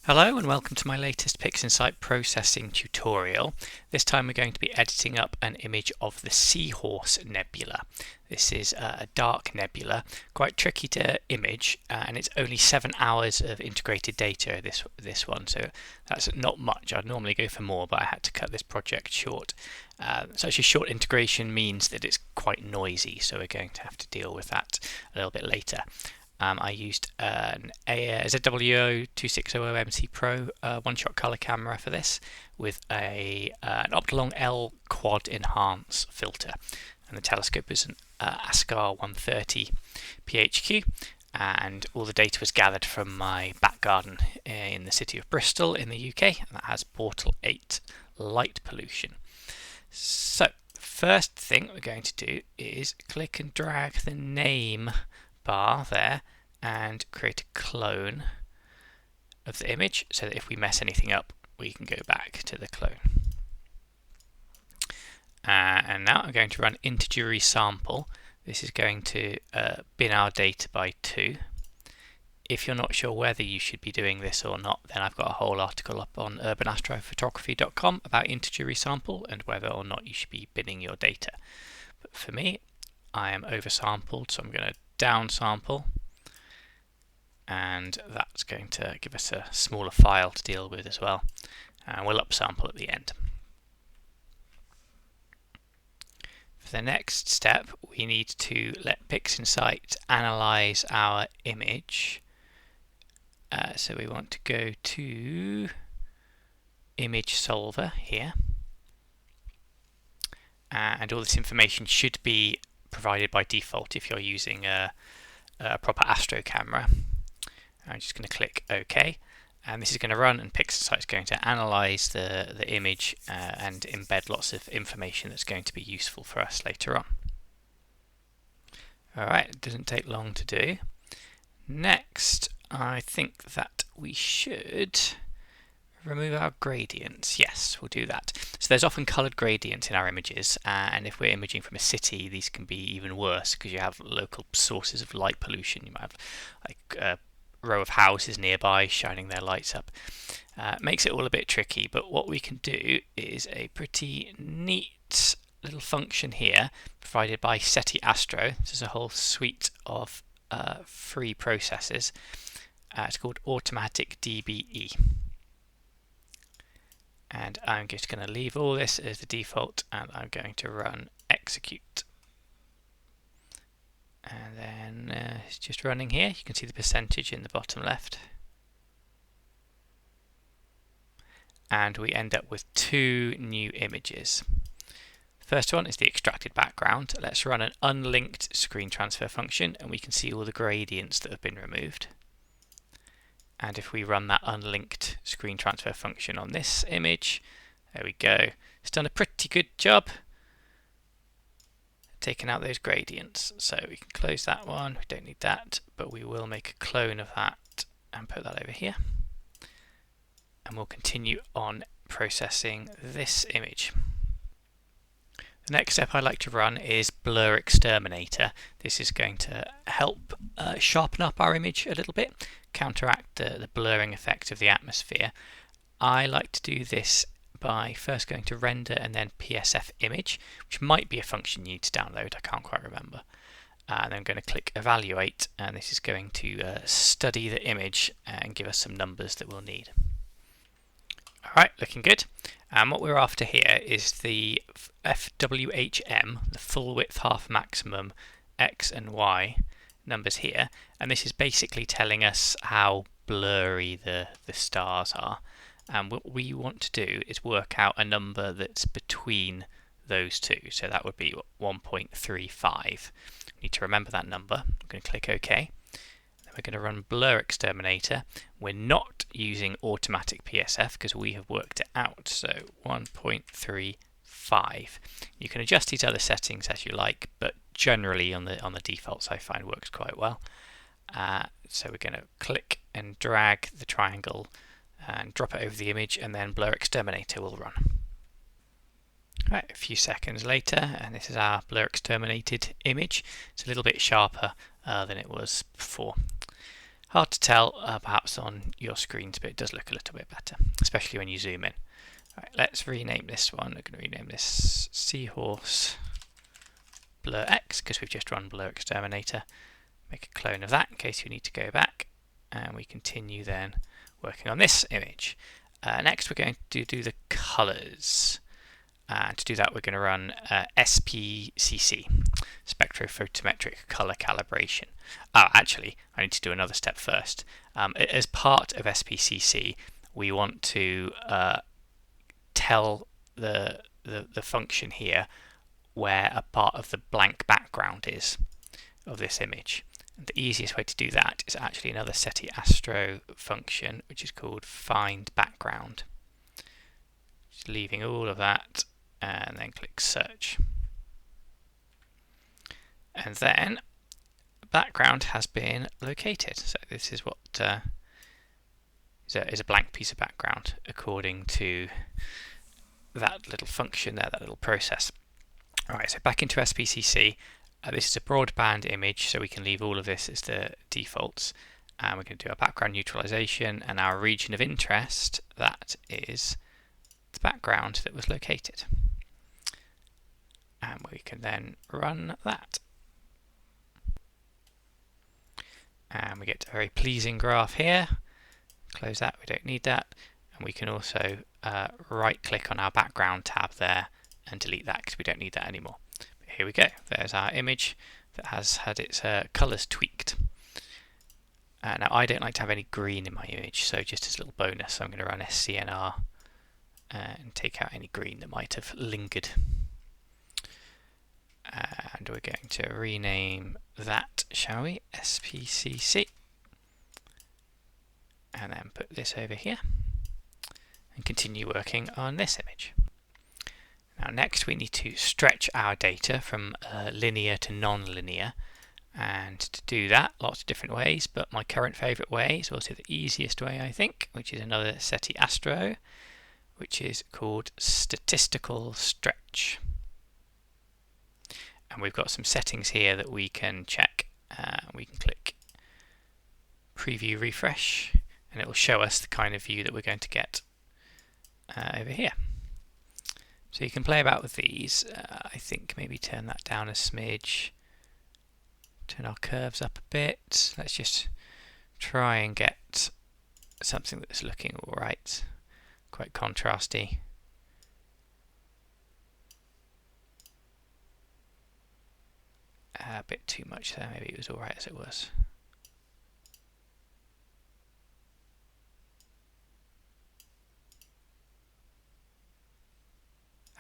Hello and welcome to my latest PixInsight processing tutorial. This time we're going to be editing up an image of the Seahorse Nebula. This is a dark nebula, quite tricky to image, and it's only 7 hours of integrated data, this one, so that's not much. I'd normally go for more, but I had to cut this project short. So actually short integration means that it's quite noisy, so we're going to have to deal with that a little bit later. I used an ZW-2600MC Pro one-shot color camera for this with an Optolong L quad enhance filter, and the telescope is an ASCAR 130 PHQ, and all the data was gathered from my back garden in the city of Bristol in the UK, and that has Portal 8 light pollution. So first thing we're going to do is click and drag the name bar there and create a clone of the image so that if we mess anything up we can go back to the clone. And now I'm going to run integer resample. This is going to bin our data by 2. If you're not sure whether you should be doing this or not, then I've got a whole article up on urbanastrophotography.com about integer resample and whether or not you should be binning your data. But for me, I am oversampled, so I'm going to downsample, and that's going to give us a smaller file to deal with as well, and we'll upsample at the end. For the next step, we need to let PixInsight analyze our image. So we want to go to Image Solver here, and all this information should be provided by default if you're using a proper Astro camera. I'm just going to click OK, and this is going to run, and PixInsight is going to analyze the image and embed lots of information that's going to be useful for us later on. Alright, it doesn't take long to do. Next, I think that we should remove our gradients. Yes, we'll do that. So there's often coloured gradients in our images, and if we're imaging from a city, these can be even worse because you have local sources of light pollution. You might have like a row of houses nearby shining their lights up. Makes it all a bit tricky, but what we can do is a pretty neat little function here provided by SETI Astro. This is a whole suite of free processes. It's called Automatic DBE. And I'm just going to leave all this as the default, and I'm going to run execute. And then it's just running here. You can see the percentage in the bottom left. And we end up with 2 new images. The first one is the extracted background. Let's run an unlinked screen transfer function, and we can see all the gradients that have been removed. And if we run that unlinked screen transfer function on this image, there we go. It's done a pretty good job taking out those gradients. So we can close that one, we don't need that, but we will make a clone of that and put that over here. And we'll continue on processing this image. The next step I'd like to run is Blur Exterminator. This is going to help sharpen up our image a little bit, counteract the blurring effect of the atmosphere. I like to do this by first going to render and then PSF image, which might be a function you need to download, I can't quite remember. And then I'm going to click evaluate, and this is going to study the image and give us some numbers that we'll need. Alright, looking good. And what we're after here is the FWHM, the full width half maximum X and Y numbers here, and this is basically telling us how blurry the stars are. And what we want to do is work out a number that's between those two, so that would be 1.35. We need to remember that number. I'm going to click OK. We're going to run Blur Exterminator. We're not using automatic PSF because we have worked it out, so 1.35. You can adjust these other settings as you like, but generally on the defaults I find works quite well. So we're going to click and drag the triangle and drop it over the image, and then Blur Exterminator will run. Right, a few seconds later, and this is our blur exterminated image. It's a little bit sharper than it was before. Hard to tell perhaps on your screens, but it does look a little bit better, especially when you zoom in. Right, let's rename this one. I'm going to rename this Seahorse Blur X because we've just run Blur Exterminator. Make a clone of that in case we need to go back, and we continue then working on this image. Next we're going to do the colors. And to do that we're going to run SPCC, Spectrophotometric Color Calibration. Actually, I need to do another step first. As part of SPCC, we want to tell the function here where a part of the blank background is of this image. And the easiest way to do that is actually another SETI Astro function, which is called find background. Just leaving all of that, and then click search. And then background has been located. So this is what is a blank piece of background according to that little function there, that little process. Alright, so back into SPCC. This is a broadband image, so we can leave all of this as the defaults. And we're going to do our background neutralization and our region of interest, that is the background that was located. And we can then run that. And we get a very pleasing graph here. Close that, we don't need that. And we can also right click on our background tab there and delete that because we don't need that anymore. But here we go, there's our image that has had its colours tweaked. Now I don't like to have any green in my image, so just as a little bonus I'm going to run SCNR and take out any green that might have lingered. And we're going to rename that, shall we, SPCC, and then put this over here and continue working on this image. Now next we need to stretch our data from linear to non-linear, and to do that lots of different ways, but my current favourite way is also the easiest way I think, which is another SETI Astro, which is called statistical stretch. And we've got some settings here that we can check. We can click preview refresh and it will show us the kind of view that we're going to get over here. So you can play about with these. I think maybe turn that down a smidge, turn our curves up a bit. Let's just try and get something that's looking alright, quite contrasty. A bit too much there, maybe it was alright as it was.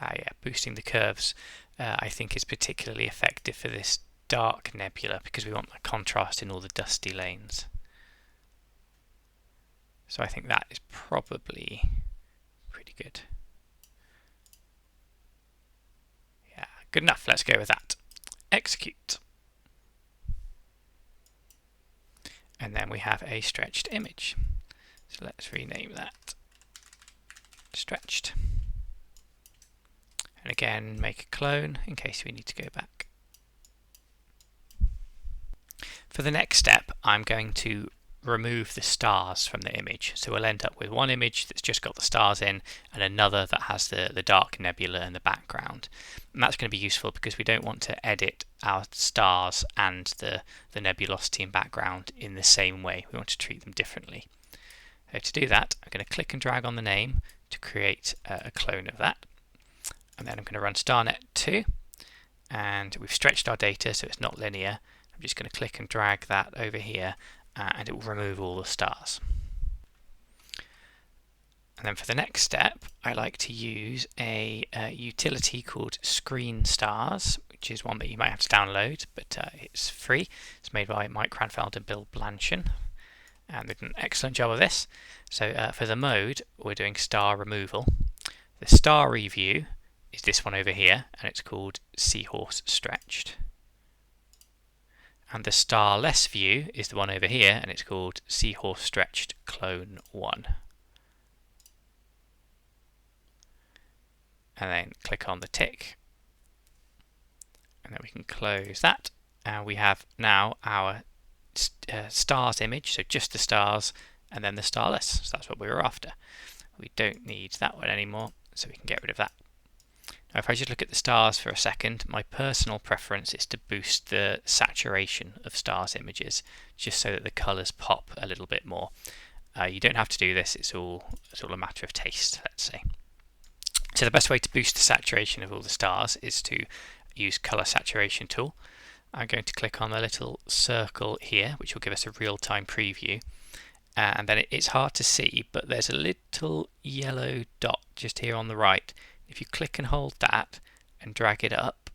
Yeah, boosting the curves I think is particularly effective for this dark nebula because we want the contrast in all the dusty lanes. So I think that is probably pretty good. Yeah, good enough, let's go with that. Execute. And then we have a stretched image. So let's rename that stretched. And again, make a clone in case we need to go back. For the next step, I'm going to remove the stars from the image. So we'll end up with one image that's just got the stars in and another that has the dark nebula in the background. And that's going to be useful because we don't want to edit our stars and the nebulosity and background in the same way. We want to treat them differently. So to do that, I'm going to click and drag on the name to create a clone of that. And then I'm going to run StarNet2, and we've stretched our data so it's not linear. I'm just going to click and drag that over here, and it will remove all the stars. And then for the next step, I like to use a utility called Screen Stars, which is one that you might have to download, but it's free. It's made by Mike Cranfeld and Bill Blanchon, and they did an excellent job of this. So for the mode, we're doing star removal. The star review is this one over here, and it's called Seahorse Stretched. And the starless view is the one over here, and it's called Seahorse Stretched Clone 1. And then click on the tick, and then we can close that, and we have now our stars image, so just the stars, and then the starless. So that's what we were after. We don't need that one anymore, so we can get rid of that. Now if I just look at the stars for a second, my personal preference is to boost the saturation of stars images, just so that the colours pop a little bit more. You don't have to do this, it's all a matter of taste, let's say. So the best way to boost the saturation of all the stars is to use Colour Saturation tool. I'm going to click on the little circle here, which will give us a real-time preview. And then it's hard to see, but there's a little yellow dot just here on the right. If you click and hold that and drag it up,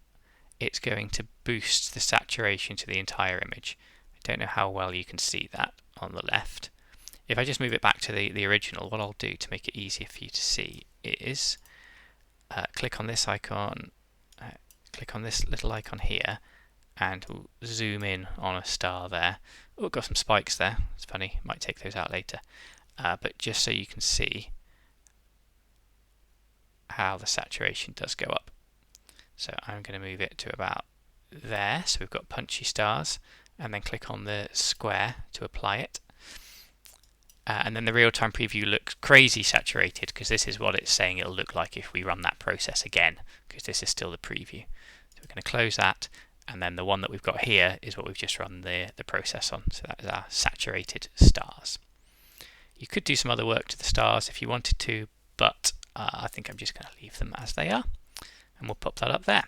it's going to boost the saturation to the entire image. I don't know how well you can see that on the left. If I just move it back to the original, what I'll do to make it easier for you to see is click on this icon, click on this little icon here, and we'll zoom in on a star there. Oh, got some spikes there. It's funny, might take those out later. But just so you can see how the saturation does go up. So I'm going to move it to about there. So we've got punchy stars, and then click on the square to apply it. And then the real-time preview looks crazy saturated, because this is what it's saying it'll look like if we run that process again, because this is still the preview. So we're going to close that, and then the one that we've got here is what we've just run the process on. So that is our saturated stars. You could do some other work to the stars if you wanted to, but I think I'm just going to leave them as they are, and we'll pop that up there.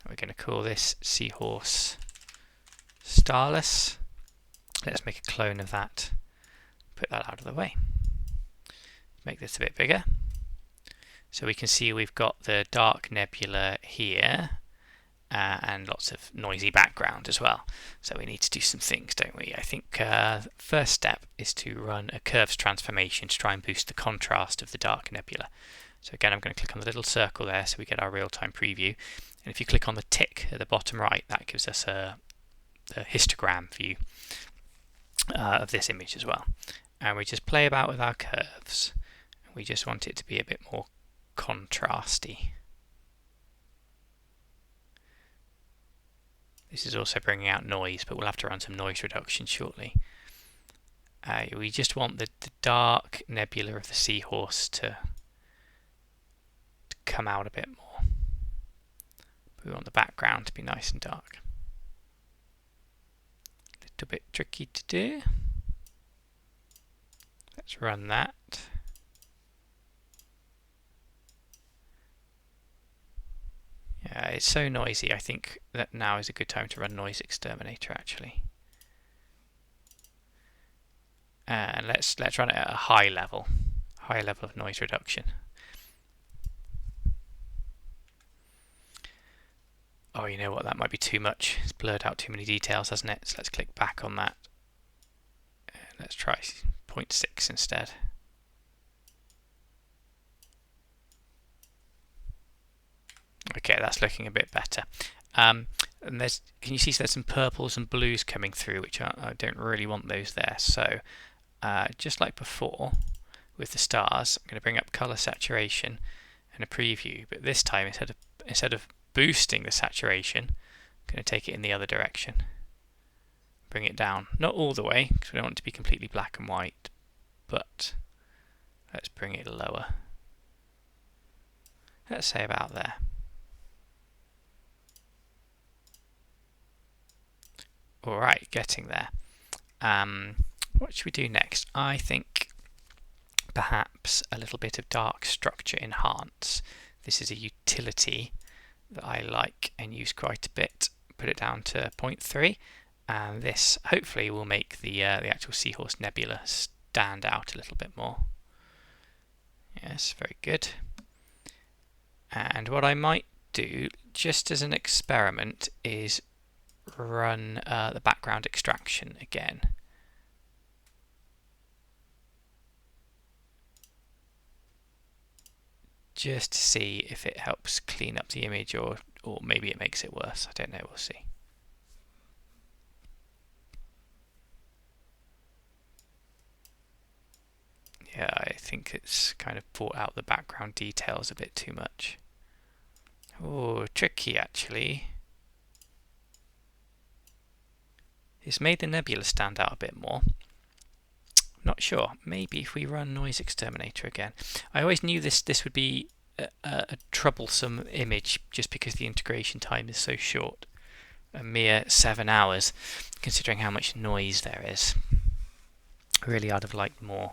We're going to call this Seahorse Starless. Let's make a clone of that. Put that out of the way. Make this a bit bigger. So we can see we've got the dark nebula here and lots of noisy background as well. So we need to do some things, don't we? I think first step is to run a curves transformation to try and boost the contrast of the dark nebula. So again, I'm going to click on the little circle there so we get our real-time preview. And if you click on the tick at the bottom right, that gives us a histogram view of this image as well. And we just play about with our curves. We just want it to be a bit more contrasty. This is also bringing out noise, but we'll have to run some noise reduction shortly. We just want the dark nebula of the seahorse to come out a bit more. We want the background to be nice and dark. A little bit tricky to do. Let's run that. Yeah, it's so noisy. I think that now is a good time to run Noise Exterminator actually. And let's run it at a high level of noise reduction. Oh, you know what? That might be too much. It's blurred out too many details, hasn't it? So let's click back on that. Let's try 0.6 instead. Okay, that's looking a bit better. And can you see there's some purples and blues coming through, which I don't really want those there. So just like before with the stars, I'm going to bring up color saturation and a preview. But this time, instead of boosting the saturation, I'm going to take it in the other direction. Bring it down, not all the way, because we don't want it to be completely black and white, but let's bring it lower. Let's say about there. Alright, getting there. What should we do next? I think perhaps a little bit of dark structure enhance. This is a utility that I like and use quite a bit. Put it down to 0.3. And this hopefully will make the actual Seahorse Nebula stand out a little bit more. Yes, very good. And what I might do, just as an experiment, is run the background extraction again. Just to see if it helps clean up the image or maybe it makes it worse. I don't know, we'll see. Yeah, I think it's kind of brought out the background details a bit too much. Oh, tricky actually. It's made the nebula stand out a bit more. Not sure. Maybe if we run Noise Exterminator again. I always knew this would be a troublesome image just because the integration time is so short. A mere 7 hours, considering how much noise there is. Really, I'd have liked more.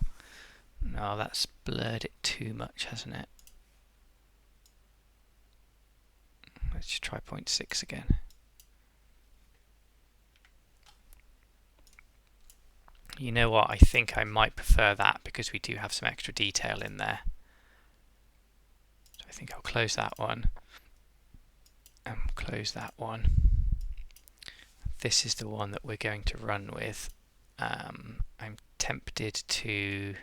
No, that's blurred it too much, hasn't it? Let's just try 0.6 again. You know what, I think I might prefer that because we do have some extra detail in there. So I think I'll close that one and close that one. This is the one that we're going to run with. I'm tempted to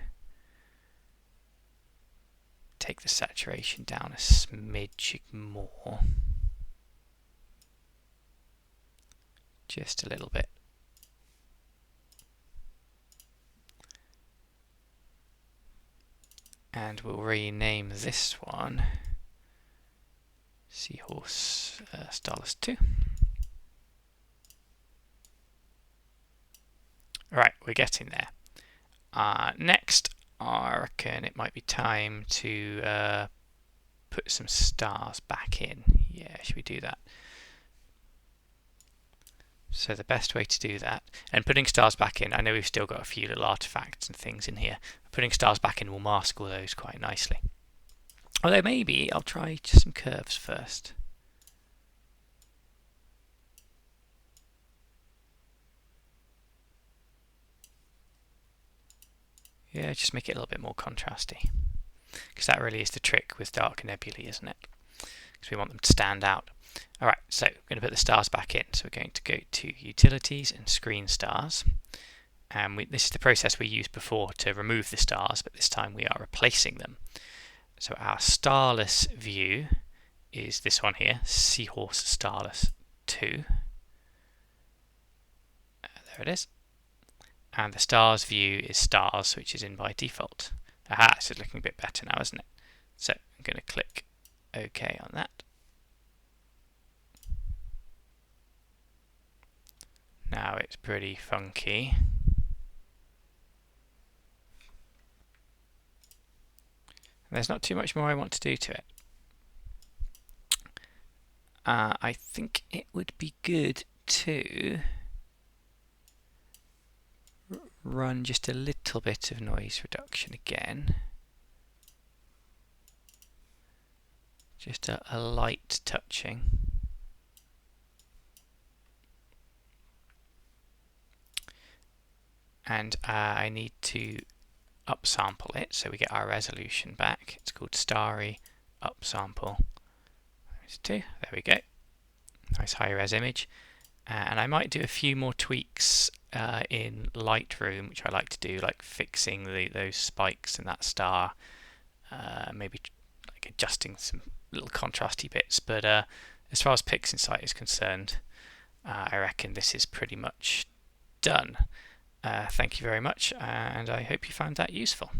take the saturation down a smidge more. Just a little bit. And we'll rename this one Seahorse Starless 2. Alright, we're getting there. Next, I reckon it might be time to put some stars back in. Yeah, should we do that? So the best way to do that, and putting stars back in, I know we've still got a few little artifacts and things in here. Putting stars back in will mask all those quite nicely. Although maybe I'll try just some curves first. Yeah, just make it a little bit more contrasty. Because that really is the trick with dark nebulae, isn't it? Because we want them to stand out. Alright, so we're going to put the stars back in. So we're going to go to Utilities and Screen Stars. And this is the process we used before to remove the stars, but this time we are replacing them. So our starless view is this one here, Seahorse Starless 2. There it is. And the stars view is stars, which is in by default. Aha, this is looking a bit better now, isn't it? So I'm going to click OK on that. Now it's pretty funky. There's not too much more I want to do to it. I think it would be good to run just a little bit of noise reduction again. Just a light touching. And I need to upsample it so we get our resolution back. It's called Starry Upsample. There we go. Nice high res image. And I might do a few more tweaks in Lightroom, which I like to do, like fixing those spikes in that star, maybe like adjusting some little contrasty bits. But as far as PixInsight is concerned, I reckon this is pretty much done. Thank you very much, and I hope you found that useful.